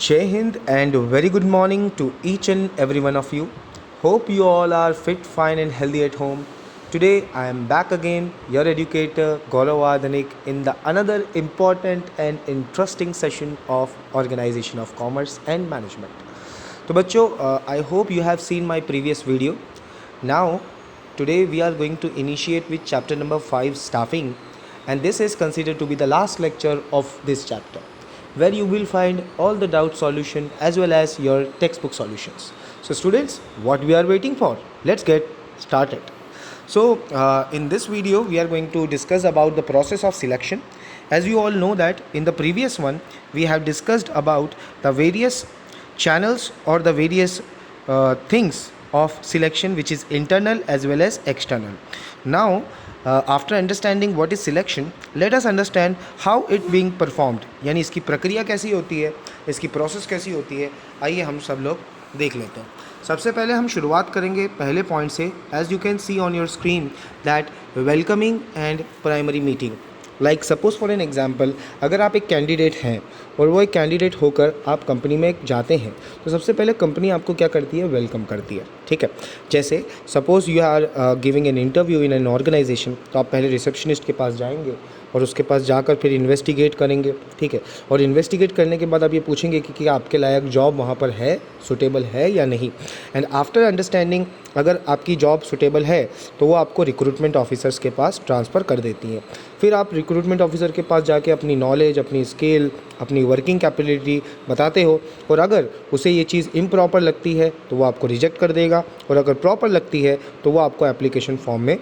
Jai Hind and very good morning to each and every one of you. Hope you all are fit, fine, and healthy at home. Today I am back again, your educator Gaurav Adanik, in the another important and interesting session of Organization of Commerce and Management. तो बच्चों, I hope you have seen my previous video. Now, today we are going to initiate with chapter number 5, Staffing, and this is considered to be the last lecture of this chapter, where you will find all the doubt solution as well as your textbook solutions. So students, what we are waiting for? Let's get started. So in this video we are going to discuss about the process of selection. As you all know that in the previous one we have discussed about the various channels or the various things of selection, which is internal as well as external. Now after understanding what is selection, let us understand how it being performed, यानी इसकी प्रक्रिया कैसी होती है, इसकी process कैसी होती है. आइए हम सब लोग देख लेते हैं. सबसे पहले हम शुरुआत करेंगे पहले पॉइंट से. As you can see on your screen that welcoming and primary meeting. Like suppose for an example, अगर आप एक कैंडिडेट हैं और वो एक कैंडिडेट होकर आप कंपनी में जाते हैं, तो सबसे पहले कंपनी आपको क्या करती है? वेलकम करती है. ठीक है. जैसे suppose you are giving an interview in an organisation, तो आप पहले रिसेप्शनिस्ट के पास जाएंगे और उसके पास जाकर फिर इन्वेस्टिगेट करेंगे. ठीक है. और इन्वेस्टिगेट करने के बाद आप ये पूछेंगे कि आपके लायक जॉब वहाँ पर है, सुटेबल है या नहीं. एंड आफ्टर अंडरस्टैंडिंग, अगर आपकी जॉब सुटेबल है तो वो आपको रिक्रूटमेंट ऑफिसर्स के पास ट्रांसफ़र कर देती हैं. फिर आप रिक्रूटमेंट ऑफिसर के पास जाके अपनी नॉलेज, अपनी स्किल, अपनी वर्किंग कैपेबिलिटी बताते हो, और अगर उसे ये चीज़ इम्प्रॉपर लगती है तो वो आपको रिजेक्ट कर देगा, और अगर प्रॉपर लगती है तो वो आपको एप्लीकेशन फॉर्म में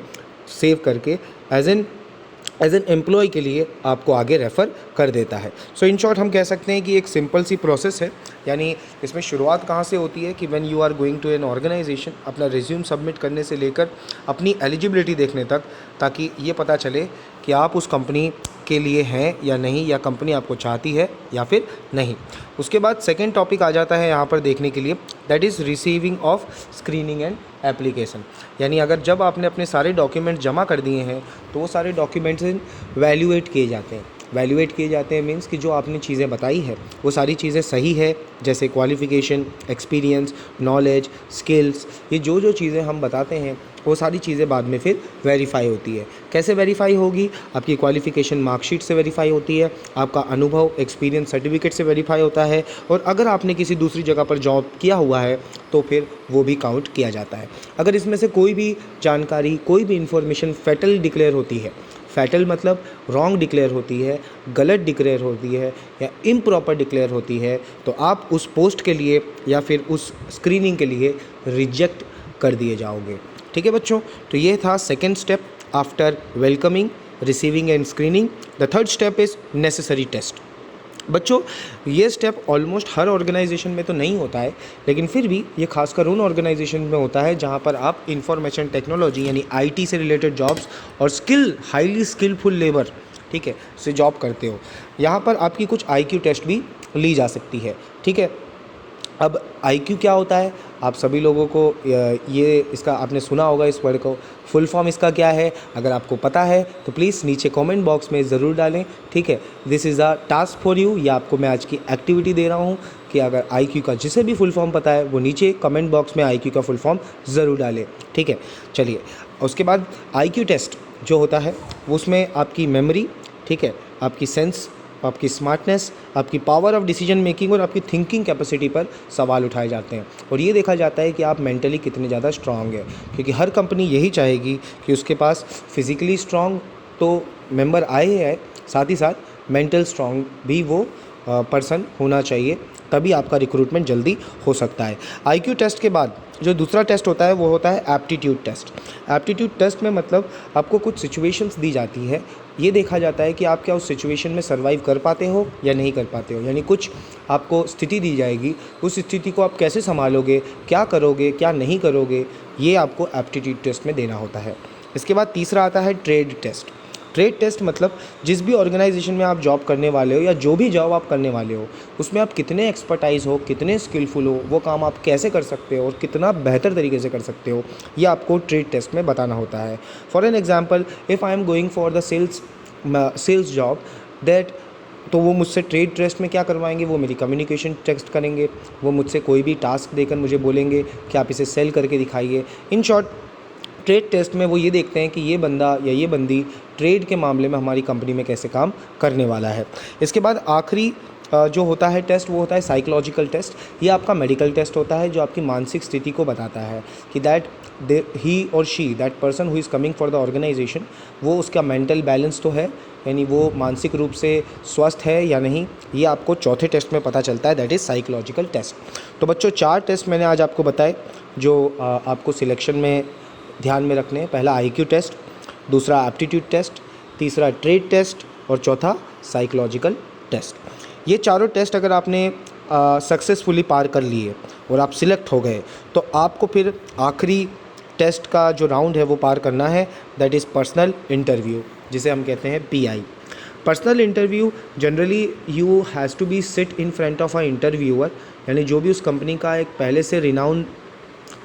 सेव करके एज एन एम्प्लॉय के लिए आपको आगे रेफ़र कर देता है. सो इन शॉर्ट हम कह सकते हैं कि एक सिंपल सी प्रोसेस है. यानी इसमें शुरुआत कहाँ से होती है कि when you are going to an organisation, अपना रिज्यूम सबमिट करने से लेकर अपनी एलिजिबिलिटी देखने तक, ताकि ये पता चले कि आप उस कंपनी के लिए हैं या नहीं, या कंपनी आपको चाहती है या फिर नहीं. उसके बाद सेकेंड टॉपिक आ जाता है यहाँ पर देखने के लिए, that is receiving of screening and application. यानी अगर जब आपने अपने सारे डॉक्यूमेंट जमा कर दिए हैं तो वो सारे डॉक्यूमेंट्स वैल्यूएट किए जाते हैं. वैल्यूएट किए जाते हैं मीन्स कि जो आपने चीज़ें बताई है वो सारी चीज़ें सही है, जैसे क्वालिफ़िकेशन, एक्सपीरियंस, नॉलेज, स्किल्स, ये जो जो चीज़ें हम बताते हैं वो सारी चीज़ें बाद में फिर वेरीफाई होती है. कैसे वेरीफाई होगी? आपकी क्वालिफ़िकेशन मार्कशीट से वेरीफाई होती है, आपका अनुभव एक्सपीरियंस सर्टिफिकेट से वेरीफाई होता है, और अगर आपने किसी दूसरी जगह पर जॉब किया हुआ है तो फिर वो भी काउंट किया जाता है. अगर इसमें से कोई भी जानकारी, कोई भी इन्फॉर्मेशन फैटल डिक्लेयर होती है, फैटल मतलब रॉन्ग डिक्लेयर होती है, गलत डिक्लेयर होती है या इम्प्रॉपर डिक्लेयर होती है, तो आप उस पोस्ट के लिए या फिर उस स्क्रीनिंग के लिए रिजेक्ट कर दिए जाओगे. ठीक है बच्चों. तो ये था second step after welcoming, receiving and screening. The third step is necessary test. बच्चों, ये स्टेप ऑलमोस्ट हर ऑर्गेनाइजेशन में तो नहीं होता है, लेकिन फिर भी ये खासकर उन ऑर्गेनाइजेशन में होता है जहाँ पर आप इंफॉर्मेशन टेक्नोलॉजी यानी आईटी से रिलेटेड जॉब्स और हाईली स्किलफुल लेबर, ठीक है, से जॉब करते हो. यहाँ पर आपकी कुछ आईक्यू टेस्ट भी ली जा सकती है. ठीक है. अब आईक्यू क्या होता है? आप सभी लोगों को ये इसका आपने सुना होगा इस वर्ड को. फुल फॉर्म इसका क्या है? अगर आपको पता है तो प्लीज़ नीचे कमेंट बॉक्स में ज़रूर डालें. ठीक है. This is a task for you. या आपको मैं आज की एक्टिविटी दे रहा हूँ कि अगर आईक्यू का जिसे भी फुल फॉर्म पता है वो नीचे कमेंट बॉक्स में आईक्यू का फुल फॉर्म ज़रूर डालें. ठीक है. चलिए, उसके बाद आईक्यू टेस्ट जो होता है वो उसमें आपकी मेमोरी, ठीक है, आपकी सेंस, आपकी स्मार्टनेस, आपकी पावर ऑफ डिसीजन मेकिंग और आपकी थिंकिंग कैपेसिटी पर सवाल उठाए जाते हैं, और ये देखा जाता है कि आप मेंटली कितने ज़्यादा स्ट्रांग है, क्योंकि हर कंपनी यही चाहेगी कि उसके पास फिज़िकली स्ट्रांग तो मेंबर आए ही है, साथ ही साथ मेंटल स्ट्रांग भी वो पर्सन होना चाहिए, तभी आपका रिक्रूटमेंट जल्दी हो सकता है. आईक्यू टेस्ट के बाद जो दूसरा टेस्ट होता है वो होता है एप्टीट्यूड टेस्ट. एप्टीट्यूड टेस्ट में मतलब आपको कुछ सिचुएशंस दी जाती है, ये देखा जाता है कि आप क्या उस सिचुएशन में सर्वाइव कर पाते हो या नहीं कर पाते हो. यानी कुछ आपको स्थिति दी जाएगी, उस स्थिति को आप कैसे संभालोगे, क्या करोगे, क्या नहीं करोगे, ये आपको एप्टीट्यूड टेस्ट में देना होता है. इसके बाद तीसरा आता है ट्रेड टेस्ट. ट्रेड टेस्ट मतलब जिस भी ऑर्गेनाइजेशन में आप जॉब करने वाले हो या जो भी जॉब आप करने वाले हो उसमें आप कितने एक्सपर्टाइज हो, कितने स्किलफुल हो, वो काम आप कैसे कर सकते हो और कितना बेहतर तरीके से कर सकते हो, ये आपको ट्रेड टेस्ट में बताना होता है. For an example, if I am going for the sales job, that तो वो मुझसे ट्रेड टेस्ट में क्या करवाएंगे, वो मेरी कम्युनिकेशन टेस्ट करेंगे, वो मुझसे कोई भी टास्क देकर मुझे बोलेंगे कि आप इसे सेल करके दिखाइए। इन शॉर्ट ट्रेड टेस्ट में वो ये देखते हैं कि ये बंदा या ये बंदी ट्रेड के मामले में हमारी कंपनी में कैसे काम करने वाला है। इसके बाद आखिरी जो होता है टेस्ट, वो होता है साइकोलॉजिकल टेस्ट। ये आपका मेडिकल टेस्ट होता है जो आपकी मानसिक स्थिति को बताता है कि ही और she, that person who is coming for the organisation, वो उसका मेंटल बैलेंस तो है, यानी वो मानसिक रूप से स्वस्थ है या नहीं, ये आपको चौथे टेस्ट में पता चलता है, दैट इज़ साइकोलॉजिकल टेस्ट। तो बच्चों 4 टेस्ट मैंने आज आपको बताए जो आपको सिलेक्शन में ध्यान में रखने हैं। पहला आईक्यू टेस्ट, दूसरा एप्टीट्यूड टेस्ट, तीसरा ट्रेड टेस्ट और चौथा साइकोलॉजिकल टेस्ट। ये चारों टेस्ट अगर आपने सक्सेसफुली पार कर लिए और आप सिलेक्ट हो गए तो आपको फिर आखिरी टेस्ट का जो राउंड है वो पार करना है, दैट इज़ पर्सनल इंटरव्यू, जिसे हम कहते हैं PI. Personal interview generally you has to be sit in front of a interviewer, यानी जो भी उस कंपनी का एक पहले से रिनाउंड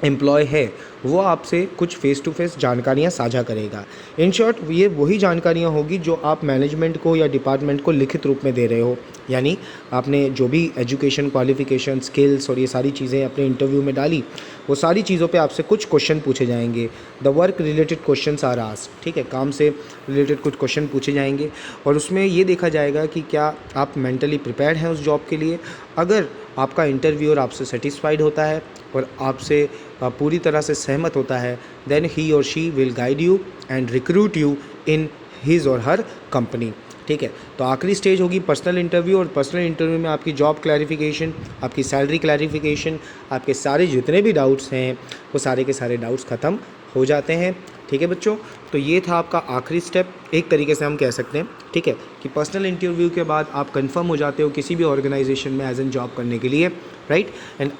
एम्प्लॉय है वो आपसे कुछ फ़ेस टू फेस जानकारियाँ साझा करेगा। इन शॉर्ट ये वही जानकारियाँ होगी जो आप मैनेजमेंट को या डिपार्टमेंट को लिखित रूप में दे रहे हो, यानी आपने जो भी एजुकेशन, क्वालिफ़िकेशन, स्किल्स और ये सारी चीज़ें अपने इंटरव्यू में डाली, वो सारी चीज़ों पे आपसे कुछ क्वेश्चन पूछे जाएंगे। The work related questions are asked, ठीक है, काम से रिलेटेड कुछ क्वेश्चन पूछे जाएंगे और उसमें ये देखा जाएगा कि क्या आप मेंटली प्रिपेयर्ड हैं उस जॉब के लिए। अगर आपका इंटरव्यूअर आपसे सेटिस्फाइड होता है और आपसे पूरी तरह से सहमत होता है, देन ही और she will guide you and recruit you in his और हर कंपनी, ठीक है। तो आखिरी स्टेज होगी पर्सनल इंटरव्यू, और पर्सनल इंटरव्यू में आपकी जॉब क्लैरिफिकेशन, आपकी सैलरी क्लैरिफिकेशन, आपके सारे जितने भी डाउट्स हैं वो सारे के सारे डाउट्स ख़त्म हो जाते हैं, ठीक है बच्चों। तो ये था आपका आखिरी स्टेप, एक तरीके से हम कह सकते हैं, ठीक है, कि पर्सनल इंटरव्यू के बाद आप कंफर्म हो जाते हो किसी भी ऑर्गेनाइजेशन में एज एन जॉब करने के लिए, right. And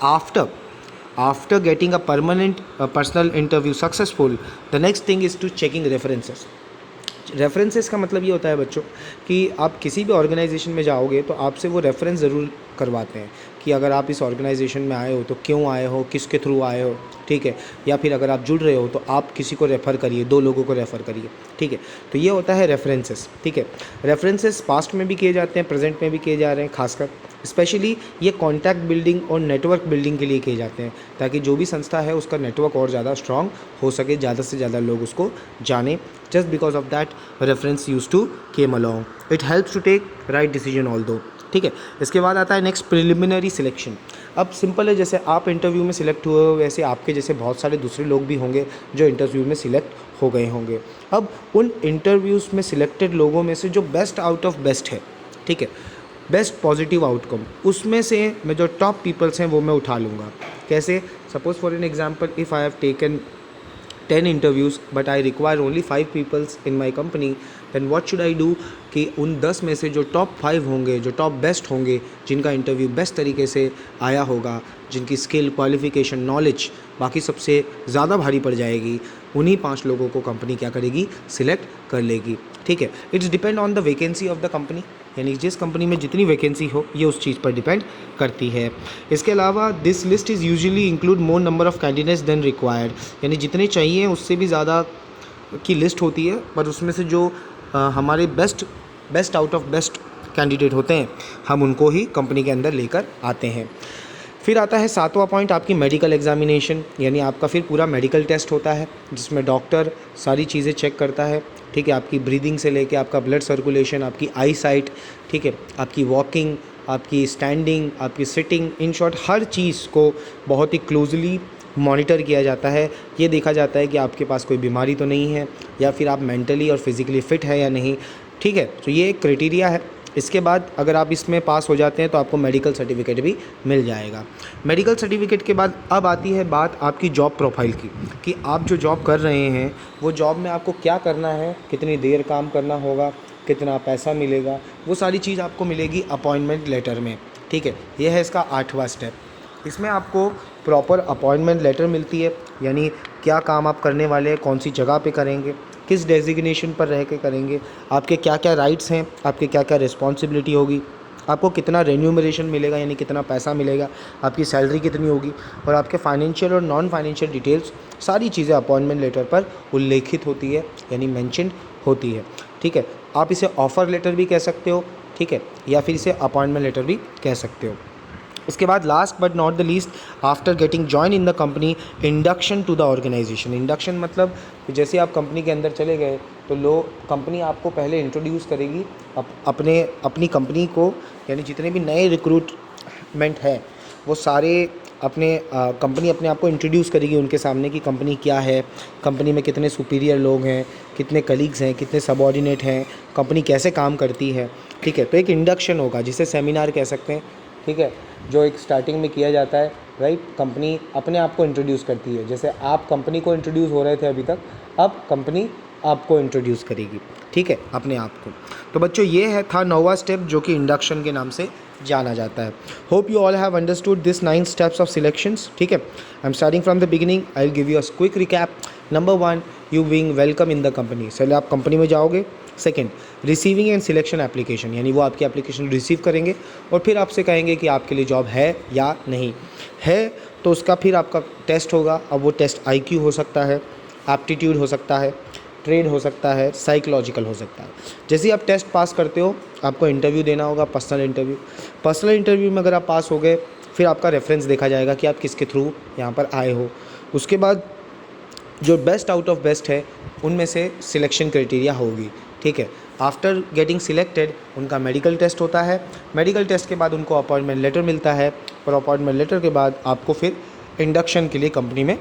after getting a permanent personal interview successful, the next thing is to checking references. References का मतलब ये होता है बच्चों कि आप किसी भी ऑर्गेनाइजेशन में जाओगे तो आपसे वो रेफरेंस ज़रूर करवाते हैं कि अगर आप इस ऑर्गेनाइजेशन में आए हो तो क्यों आए हो, किसके थ्रू आए हो, ठीक है, या फिर अगर आप जुड़ रहे हो तो आप किसी को रेफ़र करिए, 2 लोगों को रेफ़र करिए, ठीक है। तो ये होता है रेफरेंसेस, ठीक है। रेफरेंसेस पास्ट में भी किए जाते हैं, प्रेजेंट में भी किए जा रहे हैं, खासकर स्पेशली ये कॉन्टैक्ट बिल्डिंग और नेटवर्क बिल्डिंग के लिए किए जाते हैं, ताकि जो भी संस्था है उसका नेटवर्क और ज़्यादा स्ट्रॉन्ग हो सके, ज़्यादा से ज़्यादा लोग उसको जाने। Just because of that reference use to came along, it helps to take right decision although, ठीक है। इसके बाद आता है नेक्स्ट प्रिलिमिनरी सिलेक्शन। अब सिंपल है, जैसे आप इंटरव्यू में सिलेक्ट हुए हो वैसे आपके जैसे बहुत सारे दूसरे लोग भी होंगे जो इंटरव्यू में सिलेक्ट हो गए होंगे। अब उन इंटरव्यूज़ में सिलेक्टेड लोगों में से जो बेस्ट आउट ऑफ बेस्ट है, ठीक है, बेस्ट पॉजिटिव आउटकम, उसमें से मैं जो टॉप पीपल्स हैं वो मैं उठा लूँगा। कैसे? Suppose for an example, if I have taken 10 interviews but I require only 5 peoples in my company, then what should I do कि उन 10 में से जो टॉप 5 होंगे, जो टॉप बेस्ट होंगे, जिनका इंटरव्यू बेस्ट तरीके से आया होगा, जिनकी स्किल, क्वालिफिकेशन, नॉलेज बाकी सबसे ज़्यादा भारी पड़ जाएगी, उन्हीं 5 लोगों को कंपनी क्या करेगी? सिलेक्ट कर लेगी, ठीक है। It's depend on the vacancy of the company, यानी जिस कंपनी में जितनी वैकेंसी हो ये उस चीज़ पर डिपेंड करती है। इसके अलावा this list is usually include more number of candidates than required, यानी जितने चाहिए उससे भी ज़्यादा की लिस्ट होती है, पर उसमें से जो हमारे best out of best candidate होते हैं हम उनको ही कंपनी के अंदर लेकर आते हैं। फिर आता है 7वां पॉइंट, आपकी मेडिकल एग्जामिनेशन, यानी आपका फिर पूरा मेडिकल टेस्ट होता है जिसमें डॉक्टर सारी चीज़ें चेक करता है, ठीक है, आपकी ब्रीदिंग से लेके आपका ब्लड सर्कुलेशन, आपकी आई साइट, ठीक है, आपकी वॉकिंग, आपकी स्टैंडिंग, आपकी सिटिंग, इन शॉर्ट हर चीज़ को बहुत ही क्लोजली मॉनिटर किया जाता है। ये देखा जाता है कि आपके पास कोई बीमारी तो नहीं है या फिर आप मेंटली और फिज़िकली फ़िट है या नहीं, ठीक है। तो ये एक क्राइटेरिया है। इसके बाद अगर आप इसमें पास हो जाते हैं तो आपको मेडिकल सर्टिफिकेट भी मिल जाएगा। मेडिकल सर्टिफिकेट के बाद अब आती है बात आपकी जॉब प्रोफाइल की, कि आप जो जॉब कर रहे हैं वो जॉब में आपको क्या करना है, कितनी देर काम करना होगा, कितना पैसा मिलेगा, वो सारी चीज़ आपको मिलेगी अपॉइंटमेंट लेटर में, ठीक है। यह है इसका 8वां स्टेप। इसमें आपको प्रॉपर अपॉइंटमेंट लेटर मिलती है, यानी क्या काम आप करने वाले हैं, कौन सी जगह पे करेंगे, किस डेजिग्नेशन पर रह के करेंगे, आपके क्या क्या राइट्स हैं, आपके क्या क्या रिस्पॉन्सिबिलिटी होगी, आपको कितना रेन्यूमरेशन मिलेगा यानी कितना पैसा मिलेगा, आपकी सैलरी कितनी होगी, और आपके फाइनेंशियल और नॉन फाइनेंशियल डिटेल्स, सारी चीज़ें अपॉइंटमेंट लेटर पर उल्लेखित होती है, यानी मेंशन्ड होती है, ठीक है। आप इसे ऑफ़र लेटर भी कह सकते हो, ठीक है, या फिर इसे अपॉइंटमेंट लेटर भी कह सकते हो। इसके बाद last but not the least, after getting join in the company, induction to the organisation. Induction मतलब जैसे आप कंपनी के अंदर चले गए तो कंपनी आपको पहले इंट्रोड्यूस करेगी अपनी कंपनी को, यानी जितने भी नए रिक्रूटमेंट है वो सारे कंपनी अपने आप को इंट्रोड्यूस करेगी उनके सामने कि कंपनी क्या है, कंपनी में कितने सुपीरियर लोग हैं, कितने कलीग्स हैं, कितने सबऑर्डिनेट हैं, कंपनी कैसे काम करती है। ठीक है, तो एक इंडक्शन होगा जिसे सेमिनार कह सकते हैं। ठीक है, जो एक स्टार्टिंग में किया जाता है, राइट। कंपनी अपने आप को इंट्रोड्यूस करती है, जैसे आप कंपनी को इंट्रोड्यूस हो रहे थे अभी तक, अब कंपनी आपको इंट्रोड्यूस करेगी, ठीक है, अपने आप को। तो बच्चों ये था 9वां स्टेप जो कि इंडक्शन के नाम से जाना जाता है। Hope you all have understood this 9 steps of selections. ठीक है, I am starting from the beginning, I will give you a quick recap. Number 1, you being welcome in the company. पहले आप कंपनी में जाओगे। Second, receiving end selection application, यानी वो आपकी application receive करेंगे और फिर आपसे कहेंगे कि आपके लिए जॉब है या नहीं है, तो उसका फिर आपका टेस्ट होगा। अब वो टेस्ट IQ हो सकता है, एप्टीट्यूड हो सकता है, ट्रेड हो सकता है, साइकोलॉजिकल हो सकता है। जैसे ही आप टेस्ट पास करते हो आपको इंटरव्यू देना होगा, पर्सनल इंटरव्यू। पर्सनल इंटरव्यू में अगर आप पास हो गए फिर आपका रेफरेंस देखा जाएगा कि आप किसके थ्रू यहाँ पर आए हो। उसके बाद जो बेस्ट आउट ऑफ बेस्ट है उनमें से सिलेक्शन क्राइटेरिया होगी। ठीक है, आफ्टर गेटिंग सिलेक्टेड उनका मेडिकल टेस्ट होता है। मेडिकल टेस्ट के बाद उनको अपॉइंटमेंट लेटर मिलता है और अपॉइंटमेंट लेटर के बाद आपको फिर इंडक्शन के लिए कंपनी में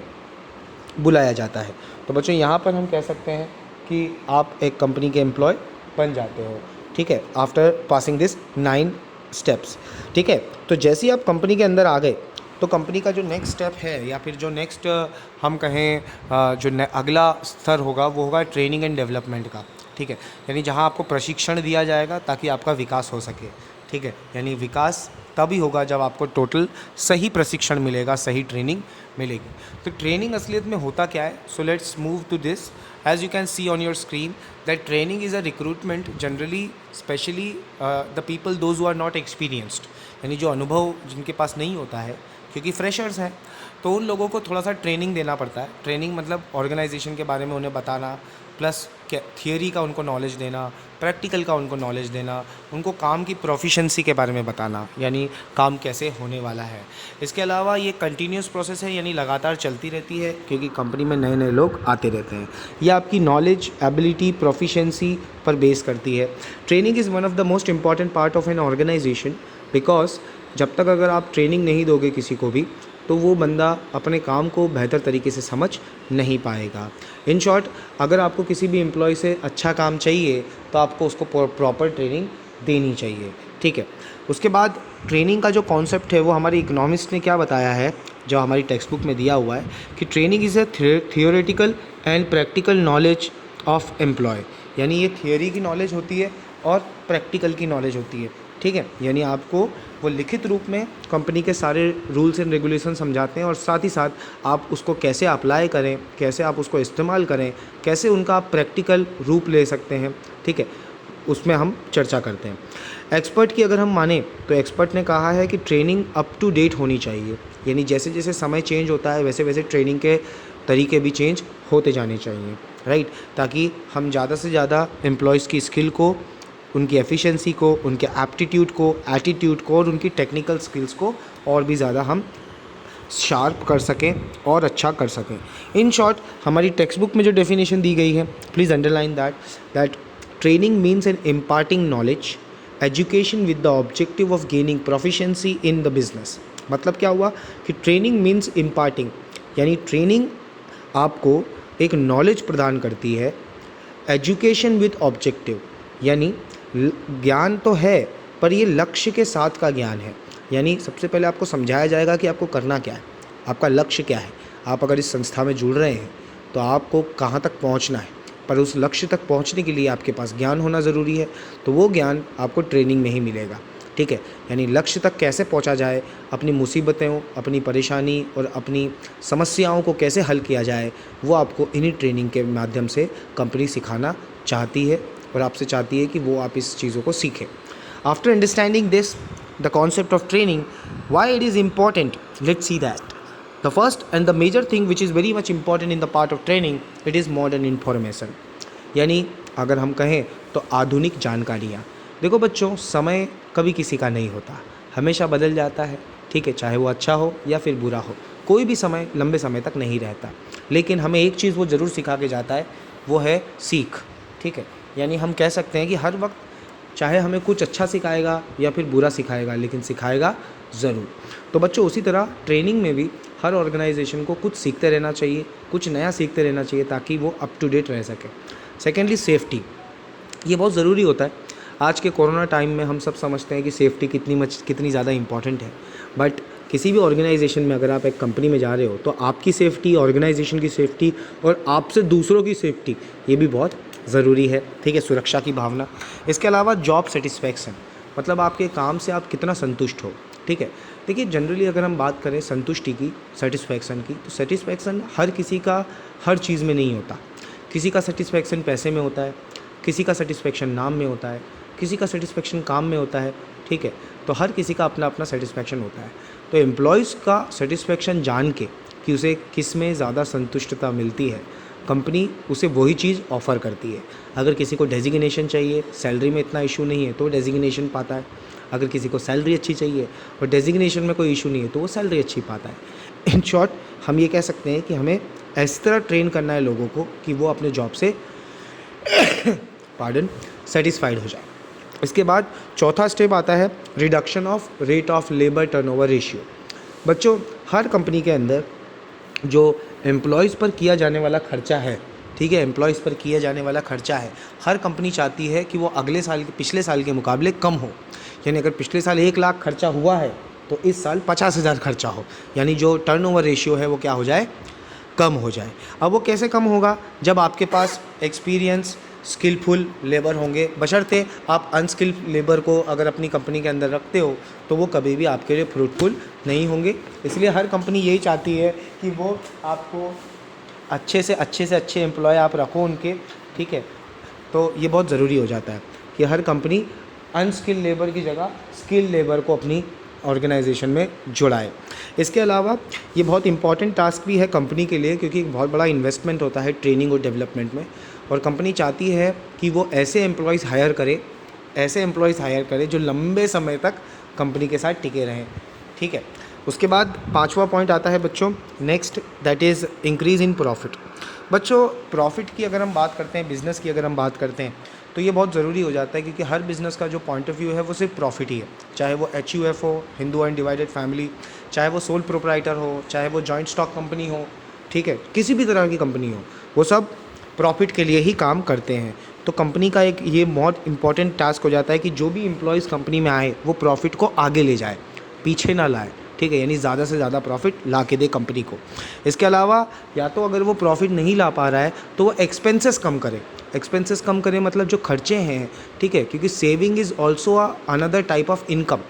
बुलाया जाता है। तो बच्चों यहाँ पर हम कह सकते हैं कि आप एक कंपनी के एम्प्लॉय बन जाते हो। ठीक है, आफ्टर पासिंग दिस 9 स्टेप्स। ठीक है, तो जैसे ही आप कंपनी के अंदर आ गए तो कंपनी का जो नेक्स्ट स्टेप है या फिर जो नेक्स्ट हम कहें अगला स्तर होगा वो होगा ट्रेनिंग एंड डेवलपमेंट का। ठीक है, यानी जहाँ आपको प्रशिक्षण दिया जाएगा ताकि आपका विकास हो सके। ठीक है, यानी विकास तभी होगा जब आपको टोटल सही प्रशिक्षण मिलेगा, सही ट्रेनिंग मिलेगी। तो ट्रेनिंग असलियत में होता क्या है? So let's move to this. As you can see on your screen that training is a recruitment generally specially the people those who are not experienced, यानी जो अनुभव जिनके पास नहीं होता है क्योंकि फ्रेशर्स हैं, तो उन लोगों को थोड़ा सा ट्रेनिंग देना पड़ता है। ट्रेनिंग मतलब ऑर्गेनाइजेशन के बारे में उन्हें बताना, प्लस थियोरी का उनको नॉलेज देना, प्रैक्टिकल का उनको नॉलेज देना, उनको काम की प्रोफिशेंसी के बारे में बताना, यानी काम कैसे होने वाला है। इसके अलावा ये कंटिन्यूस प्रोसेस है, यानी लगातार चलती रहती है क्योंकि कंपनी में नए नए लोग आते रहते हैं। ये आपकी नॉलेज, एबिलिटी, प्रोफिशेंसी पर बेस करती है। Training is one of the most important part of an organisation because जब तक अगर आप ट्रेनिंग नहीं दोगे किसी को भी तो वो बंदा अपने काम को बेहतर तरीके से समझ नहीं पाएगा। इन शॉर्ट, अगर आपको किसी भी एम्प्लॉय से अच्छा काम चाहिए तो आपको उसको प्रॉपर ट्रेनिंग देनी चाहिए। ठीक है, उसके बाद ट्रेनिंग का जो कॉन्सेप्ट है वो हमारे इकोनॉमिस्ट ने क्या बताया है, जो हमारी टेक्स्ट बुक में दिया हुआ है कि training is a theoretical and practical knowledge of employee, यानी ये थियोरी की नॉलेज होती है और प्रैक्टिकल की नॉलेज होती है। ठीक है, यानी आपको वो लिखित रूप में कंपनी के सारे रूल्स एंड रेगुलेशन समझाते हैं और साथ ही साथ आप उसको कैसे अप्लाई करें, कैसे आप उसको इस्तेमाल करें, कैसे उनका आप प्रैक्टिकल रूप ले सकते हैं। ठीक है, उसमें हम चर्चा करते हैं। एक्सपर्ट की अगर हम माने तो एक्सपर्ट ने कहा है कि ट्रेनिंग अप टू डेट होनी चाहिए, यानी जैसे जैसे समय चेंज होता है वैसे वैसे ट्रेनिंग के तरीके भी चेंज होते जाने चाहिए, राइट, ताकि हम ज़्यादा से ज़्यादा एम्प्लॉयज़ की स्किल को, उनकी एफिशिएंसी को, उनके एप्टीट्यूड को, एटीट्यूड को और उनकी टेक्निकल स्किल्स को और भी ज़्यादा हम शार्प कर सकें और अच्छा कर सकें। इन शॉर्ट, हमारी टेक्स्ट बुक में जो डेफिनेशन दी गई है, please underline that training means an imparting knowledge education with the objective of gaining proficiency in the business. मतलब क्या हुआ कि ट्रेनिंग मीन्स इम्पार्टिंग, यानी ट्रेनिंग आपको एक नॉलेज प्रदान करती है। एजुकेशन विद ऑब्जेक्टिव, यानी ज्ञान तो है पर ये लक्ष्य के साथ का ज्ञान है, यानी सबसे पहले आपको समझाया जाएगा कि आपको करना क्या है, आपका लक्ष्य क्या है। आप अगर इस संस्था में जुड़ रहे हैं तो आपको कहाँ तक पहुँचना है, पर उस लक्ष्य तक पहुँचने के लिए आपके पास ज्ञान होना ज़रूरी है, तो वो ज्ञान आपको ट्रेनिंग में ही मिलेगा। ठीक है, यानी लक्ष्य तक कैसे पहुँचा जाए, अपनी मुसीबतों, अपनी परेशानी और अपनी समस्याओं को कैसे हल किया जाए, वो आपको इन्हीं ट्रेनिंग के माध्यम से कंपनी सिखाना चाहती है और आपसे चाहती है कि वो आप इस चीज़ों को सीखें। After understanding this the concept of training, why it is important, let's see that. The first and the major thing which is very much important in the part of training, it is modern information, यानी अगर हम कहें तो आधुनिक जानकारियाँ। देखो बच्चों, समय कभी किसी का नहीं होता, हमेशा बदल जाता है, ठीक है, चाहे वो अच्छा हो या फिर बुरा हो। कोई भी समय लंबे समय तक नहीं रहता, लेकिन हमें एक चीज़ वो ज़रूर सिखा के जाता है, वो है सीख, ठीक है। यानी हम कह सकते हैं कि हर वक्त चाहे हमें कुछ अच्छा सिखाएगा या फिर बुरा सिखाएगा, लेकिन सिखाएगा ज़रूर। तो बच्चों, उसी तरह ट्रेनिंग में भी हर ऑर्गेनाइजेशन को कुछ सीखते रहना चाहिए, कुछ नया सीखते रहना चाहिए, ताकि वो अप टू डेट रह सके। सेकेंडली, सेफ्टी, ये बहुत ज़रूरी होता है। आज के कोरोना टाइम में हम सब समझते हैं कि सेफ्टी कितनी ज़्यादा इंपॉर्टेंट है, बट किसी भी ऑर्गेनाइजेशन में अगर आप एक कंपनी में जा रहे हो, तो आपकी सेफ्टी, ऑर्गेनाइजेशन की सेफ्टी और आपसे दूसरों की सेफ्टी, ये भी बहुत ज़रूरी है, ठीक है, सुरक्षा की भावना। इसके अलावा जॉब सेटिस्फैक्शन, मतलब आपके काम से आप कितना संतुष्ट हो, ठीक है। देखिए, जनरली अगर हम बात करें संतुष्टि की, सेटिस्फैक्शन की, तो सेटिस्फैक्शन हर किसी का हर चीज़ में नहीं होता। किसी का सेटिस्फैक्शन पैसे में होता है, किसी का सेटिस्फैक्शन नाम में होता है, किसी का सेटिस्फैक्शन काम में होता है, ठीक है। तो हर किसी का अपना अपना सेटिस्फैक्शन होता है। तो एम्प्लॉयज़ का सेटिस्फैक्शन जान के कि उसे किस में ज़्यादा संतुष्टता मिलती है, कंपनी उसे वही चीज़ ऑफ़र करती है। अगर किसी को डेजिग्नेशन चाहिए, सैलरी में इतना इशू नहीं है, तो वो डेजिग्नेशन पाता है। अगर किसी को सैलरी अच्छी चाहिए और डेजिग्नेशन में कोई इशू नहीं है, तो वो सैलरी अच्छी पाता है। इन शॉर्ट, हम ये कह सकते हैं कि हमें इस तरह ट्रेन करना है लोगों को कि वो अपने जॉब से सेटिस्फाइड हो जाए। इसके बाद चौथा स्टेप आता है reduction of rate of labour turnover ratio. बच्चों, हर कंपनी के अंदर जो एम्प्लॉयज़ पर किया जाने वाला खर्चा है, ठीक है, एम्प्लॉयज़ पर किया जाने वाला खर्चा है, हर कंपनी चाहती है कि वो पिछले साल के मुकाबले कम हो। यानी अगर पिछले साल 1 लाख खर्चा हुआ है, तो इस साल 50,000 खर्चा हो, यानी जो टर्नओवर रेशियो है वो क्या हो जाए, कम हो जाए। अब वो कैसे कम होगा? जब आपके पास एक्सपीरियंस, स्किलफुल लेबर होंगे, बशर्ते आप अनस्किल्ड लेबर को अगर अपनी कंपनी के अंदर रखते हो, तो वो कभी भी आपके लिए फ्रूटफुल नहीं होंगे। इसलिए हर कंपनी यही चाहती है कि वो आपको अच्छे से अच्छे एम्प्लॉय आप रखो उनके, ठीक है। तो ये बहुत ज़रूरी हो जाता है कि हर कंपनी अनस्किल्ड लेबर की जगह स्किल्ड लेबर को अपनी ऑर्गेनाइजेशन में जुड़ाए। इसके अलावा ये बहुत इंपॉर्टेंट टास्क भी है कंपनी के लिए, क्योंकि एक बहुत बड़ा इन्वेस्टमेंट होता है ट्रेनिंग और डेवलपमेंट में, और कंपनी चाहती है कि वो ऐसे एम्प्लॉयज़ हायर करे जो लंबे समय तक कंपनी के साथ टिके रहें, ठीक है। उसके बाद 5वां पॉइंट आता है बच्चों, next, that is increase in profit. बच्चों, प्रॉफिट की अगर हम बात करते हैं, बिज़नेस की अगर हम बात करते हैं, तो ये बहुत ज़रूरी हो जाता है, क्योंकि हर बिज़नेस का जो पॉइंट ऑफ व्यू है वो सिर्फ प्रॉफिट ही है। चाहे वो HUF हो, हिंदू अनडिवाइडेड फैमिली, चाहे वो सोल प्रोप्राइटर हो, चाहे वो जॉइंट स्टॉक कंपनी हो, ठीक है, किसी भी तरह की कंपनी हो, वो सब प्रॉफिट के लिए ही काम करते हैं। तो कंपनी का एक ये बहुत इंपॉर्टेंट टास्क हो जाता है कि जो भी एम्प्लॉयज़ कंपनी में आए, वो प्रॉफिट को आगे ले जाए, पीछे ना लाए, ठीक है, यानी ज़्यादा से ज़्यादा प्रॉफिट ला के दे कंपनी को। इसके अलावा या तो अगर वो प्रॉफिट नहीं ला पा रहा है, तो वो एक्सपेंसेस कम करे, मतलब जो खर्चे हैं, ठीक है, क्योंकि saving is also another type of income.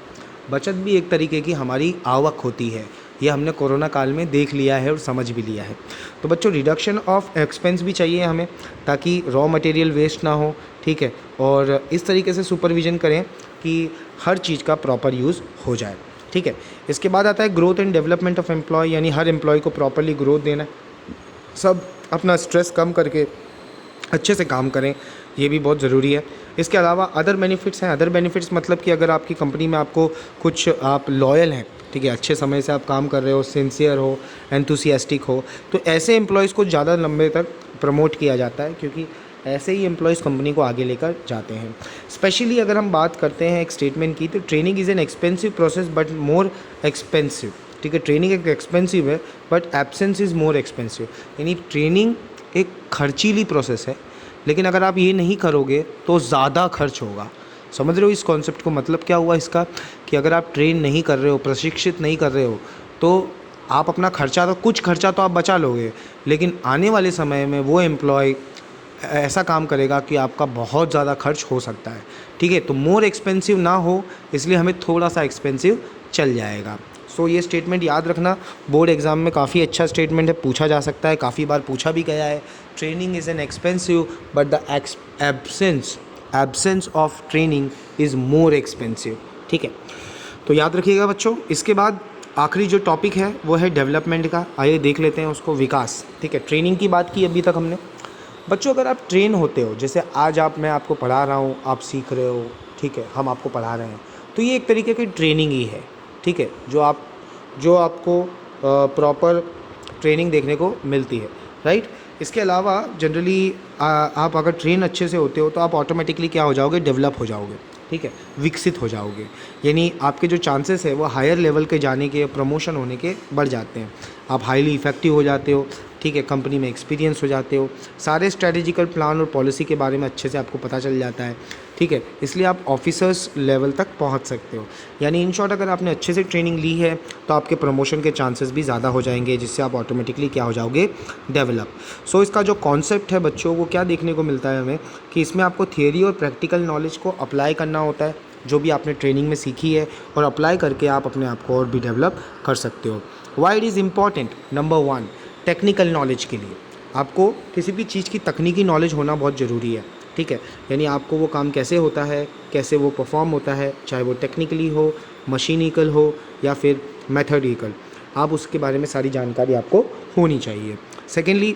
बचत भी एक तरीके की हमारी आवक होती है, ये हमने कोरोना काल में देख लिया है और समझ भी लिया है। तो बच्चों, रिडक्शन ऑफ एक्सपेंस भी चाहिए हमें, ताकि रॉ मटेरियल वेस्ट ना हो, ठीक है, और इस तरीके से सुपरविज़न करें कि हर चीज़ का प्रॉपर यूज़ हो जाए, ठीक है। इसके बाद आता है growth and development of employee, यानी हर एम्प्लॉय को प्रॉपरली ग्रोथ देना, सब अपना स्ट्रेस कम करके अच्छे से काम करें, ये भी बहुत ज़रूरी है। इसके अलावा अदर बेनिफिट्स हैं। अदर बेनिफिट्स मतलब कि अगर आपकी कंपनी में आपको कुछ आप लॉयल हैं, ठीक है, अच्छे समय से आप काम कर रहे हो, सिंसियर हो, एंथुसियास्टिक हो, तो ऐसे एम्प्लॉयज़ को ज़्यादा लंबे तक प्रमोट किया जाता है, क्योंकि ऐसे ही एम्प्लॉयज़ कंपनी को आगे लेकर जाते हैं। स्पेशली अगर हम बात करते हैं एक स्टेटमेंट की, तो training is an expensive process but more expensive, ठीक है। ट्रेनिंग एक एक्सपेंसिव है, but absence is more expensive, यानी ट्रेनिंग एक खर्चीली प्रोसेस है, लेकिन अगर आप ये नहीं करोगे तो ज़्यादा खर्च होगा। समझ रहे हो इस कॉन्सेप्ट को? मतलब क्या हुआ इसका, कि अगर आप ट्रेन नहीं कर रहे हो, प्रशिक्षित नहीं कर रहे हो, तो आप अपना खर्चा, तो कुछ खर्चा तो आप बचा लोगे, लेकिन आने वाले समय में वो एम्प्लॉय ऐसा काम करेगा कि आपका बहुत ज़्यादा खर्च हो सकता है, ठीक है। तो मोर एक्सपेंसिव ना हो, इसलिए हमें थोड़ा सा एक्सपेंसिव चल जाएगा। सो ये स्टेटमेंट याद रखना, बोर्ड एग्ज़ाम में काफ़ी अच्छा स्टेटमेंट है, पूछा जा सकता है, काफ़ी बार पूछा भी गया है। Training is an expensive but the absence of training is more expensive, ठीक है। तो याद रखिएगा बच्चों। इसके बाद आखिरी जो टॉपिक है वो है डेवलपमेंट का, आइए देख लेते हैं उसको, विकास, ठीक है। ट्रेनिंग की बात की अभी तक हमने। बच्चों, अगर आप ट्रेन होते हो, जैसे आज मैं आपको पढ़ा रहा हूँ, आप सीख रहे हो, ठीक है, हम आपको पढ़ा रहे हैं। तो ये एक तरीके की ट्रेनिंग ही है, ठीक है, जो आपको प्रॉपर ट्रेनिंग देखने को मिलती है, राइट। इसके अलावा जनरली आप अगर ट्रेन अच्छे से होते हो तो आप ऑटोमेटिकली क्या हो जाओगे, डेवलप हो जाओगे, ठीक है, विकसित हो जाओगे। यानी आपके जो चांसेस है वो हायर लेवल के जाने के, प्रमोशन होने के बढ़ जाते हैं। आप हाईली इफ़ेक्टिव हो जाते हो, ठीक है, कंपनी में एक्सपीरियंस हो जाते हो, सारे स्ट्रेटेजिकल प्लान और पॉलिसी के बारे में अच्छे से आपको पता चल जाता है, ठीक है। इसलिए आप ऑफिसर्स लेवल तक पहुंच सकते हो। यानी इन शॉर्ट अगर आपने अच्छे से ट्रेनिंग ली है तो आपके प्रमोशन के चांसेस भी ज़्यादा हो जाएंगे, जिससे आप ऑटोमेटिकली क्या हो जाओगे, डेवलप। सो इसका जो कॉन्सेप्ट है बच्चों को क्या देखने को मिलता है हमें, कि इसमें आपको थियरी और प्रैक्टिकल नॉलेज को अप्लाई करना होता है, जो भी आपने ट्रेनिंग में सीखी है, और अप्लाई करके आप अपने आप को और भी डेवलप कर सकते हो। Why it is important, number 1, technical knowledge के लिए आपको किसी भी चीज़ की तकनीकी नॉलेज होना बहुत ज़रूरी है, ठीक है। यानी आपको वो काम कैसे होता है, कैसे वो परफॉर्म होता है, चाहे वो टेक्निकली हो, मशीनिकल हो या फिर मैथडिकल, आप उसके बारे में सारी जानकारी आपको होनी चाहिए। सेकेंडली,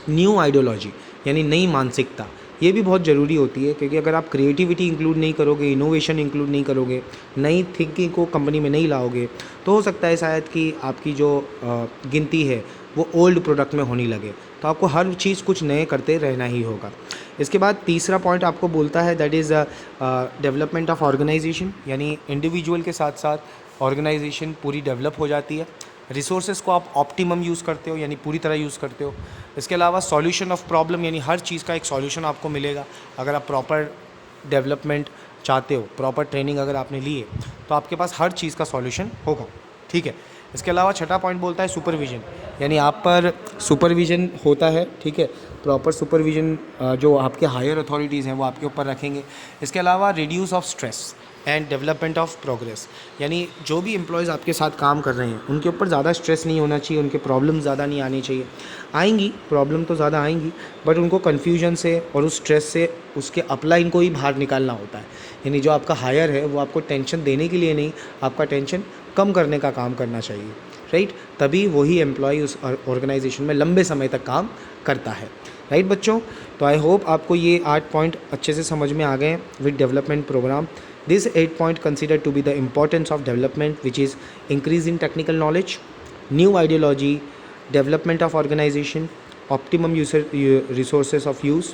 न्यू आइडियोलॉजी यानी नई मानसिकता, ये भी बहुत ज़रूरी होती है, क्योंकि अगर आप क्रिएटिविटी इंक्लूड नहीं करोगे, इनोवेशन इंक्लूड नहीं करोगे, नई थिंकिंग को कंपनी में नहीं लाओगे, तो हो सकता है शायद कि आपकी जो गिनती है वो ओल्ड प्रोडक्ट में होने लगे। तो आपको हर चीज़ कुछ नए करते रहना ही होगा। इसके बाद तीसरा पॉइंट आपको बोलता है, that is development of organisation, यानी इंडिविजुअल के साथ साथ ऑर्गेनाइजेशन पूरी डेवलप हो जाती है। रिसोर्सेज को आप ऑप्टिमम यूज़ करते हो, यानी पूरी तरह यूज़ करते हो। इसके अलावा सॉल्यूशन ऑफ प्रॉब्लम, यानी हर चीज़ का एक सॉल्यूशन आपको मिलेगा अगर आप प्रॉपर डेवलपमेंट चाहते हो, प्रॉपर ट्रेनिंग अगर आपने ली है तो आपके पास हर चीज़ का सॉल्यूशन होगा, ठीक है। इसके अलावा छठा पॉइंट बोलता है सुपरविजन, यानी आप पर सुपरविजन होता है, ठीक है, प्रॉपर सुपरविजन जो आपके हायर अथॉरिटीज़ हैं वो आपके ऊपर रखेंगे। इसके अलावा reduce of stress and development of progress, यानी जो भी एम्प्लॉयज़ आपके साथ काम कर रहे हैं उनके ऊपर ज़्यादा स्ट्रेस नहीं होना चाहिए, उनके प्रॉब्लम ज़्यादा नहीं आनी चाहिए। आएंगी प्रॉब्लम तो ज़्यादा आएंगी, बट उनको कन्फ्यूजन से और उस स्ट्रेस से उसके अपलाइन को ही बाहर निकालना होता है। यानी जो आपका हायर है वो आपको टेंशन देने के लिए नहीं, आपका टेंशन कम करने का काम करना चाहिए, राइट। तभी वही एम्प्लॉय उस ऑर्गेनाइजेशन में लंबे समय तक काम करता है, राइट बच्चों। तो आई होप आपको ये 8 पॉइंट अच्छे से समझ में आ गए with development program. These 8 points considered to be the importance of development, which is increase in technical knowledge, new ideology, development of organization, optimum resources of use,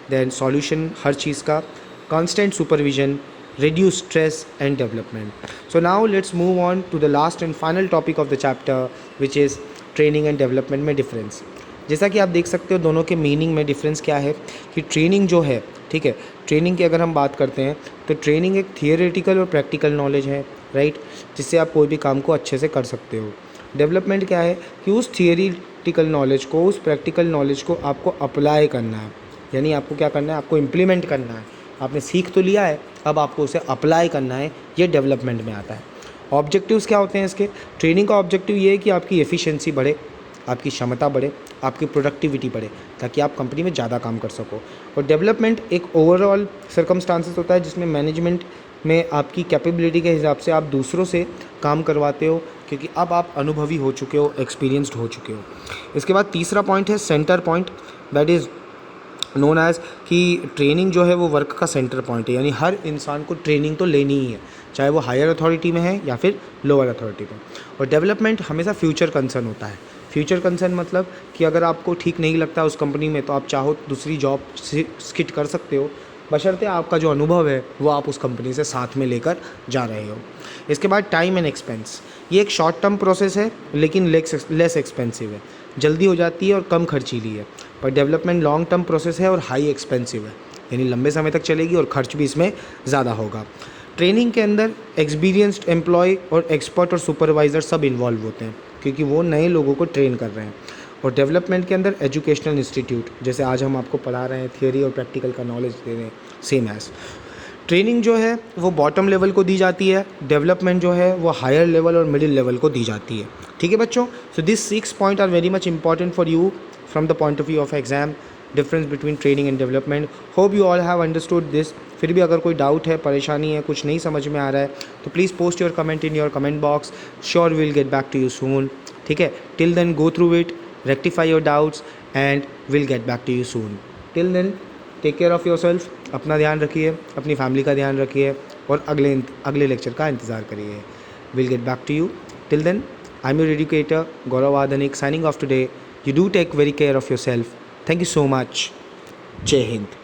then solution हर चीज़ का, constant supervision, reduce stress and development. So now let's move on to the last and final topic of the chapter, which is training and development में difference. जैसा कि आप देख सकते हो दोनों के मीनिंग में डिफरेंस क्या है, कि ट्रेनिंग जो है, ठीक है, ट्रेनिंग की अगर हम बात करते हैं तो ट्रेनिंग एक थियोरेटिकल और प्रैक्टिकल नॉलेज है, राइट, जिससे आप कोई भी काम को अच्छे से कर सकते हो। डेवलपमेंट क्या है, कि उस थियोरेटिकल नॉलेज को, उस प्रैक्टिकल नॉलेज को आपको अप्लाई करना है, यानी आपको क्या करना है, आपको इम्प्लीमेंट करना है। आपने सीख तो लिया है, अब आपको उसे अप्लाई करना है, ये डेवलपमेंट में आता है। ऑब्जेक्टिव्स क्या होते हैं इसके, ट्रेनिंग का ऑब्जेक्टिव ये है कि आपकी एफिशिएंसी बढ़े, आपकी क्षमता बढ़े, आपकी प्रोडक्टिविटी बढ़े, ताकि आप कंपनी में ज़्यादा काम कर सको। और डेवलपमेंट एक ओवरऑल सर्कमस्टांसेस होता है, जिसमें मैनेजमेंट में आपकी कैपेबिलिटी के हिसाब से आप दूसरों से काम करवाते हो, क्योंकि अब आप अनुभवी हो चुके हो, एक्सपीरियंस्ड हो चुके हो। इसके बाद तीसरा पॉइंट है centre point, that is known as कि ट्रेनिंग जो है वो वर्क का सेंटर पॉइंट है, यानी हर इंसान को ट्रेनिंग तो लेनी ही है, चाहे वो हायर अथॉरिटी में है या फिर लोअर अथॉरिटी में। और डेवलपमेंट हमेशा फ्यूचर कंसर्न होता है। फ्यूचर कंसर्न मतलब कि अगर आपको ठीक नहीं लगता उस कंपनी में तो आप चाहो दूसरी जॉब स्किट कर सकते हो, बशर्ते आपका जो अनुभव है वो आप उस कंपनी से साथ में लेकर जा रहे हो। इसके बाद टाइम एंड एक्सपेंस, ये एक शॉर्ट टर्म प्रोसेस है लेकिन लेस एक्सपेंसिव है, जल्दी हो जाती है और कम खर्चीली है। पर डेवलपमेंट लॉन्ग टर्म प्रोसेस है और हाई एक्सपेंसिव है, यानी लंबे समय तक चलेगी और खर्च भी इसमें ज़्यादा होगा। ट्रेनिंग के अंदर एक्सपीरियंस्ड एम्प्लॉय और एक्सपर्ट और सुपरवाइज़र सब इन्वॉल्व होते हैं, क्योंकि वो नए लोगों को ट्रेन कर रहे हैं। और डेवलपमेंट के अंदर एजुकेशनल इंस्टीट्यूट, जैसे आज हम आपको पढ़ा रहे हैं, थियोरी और प्रैक्टिकल का नॉलेज दे रहे हैं, सेम एज। ट्रेनिंग जो है वो बॉटम लेवल को दी जाती है, डेवलपमेंट जो है वो हायर लेवल और मिडिल लेवल को दी जाती है, ठीक है बच्चों। So this 6 point are very much important for you from the point of view of exam, difference between training and development. Hope you all have understood this. फिर भी अगर कोई डाउट है, परेशानी है, कुछ नहीं समझ में आ रहा है, तो please post your comment in your comment box, sure will get back to you soon, ठीक है। Till then go through it, rectify your doubts and we'll get back to you soon. Till then, take care of yourself अपना ध्यान रखिए, अपनी family का ध्यान रखिए और अगले लेक्चर का इंतज़ार करिए. Will get back to you. Till then, I am your educator Gaurav Adhnik signing off today. You do take very care of yourself. Thank you so much. Jai Hind.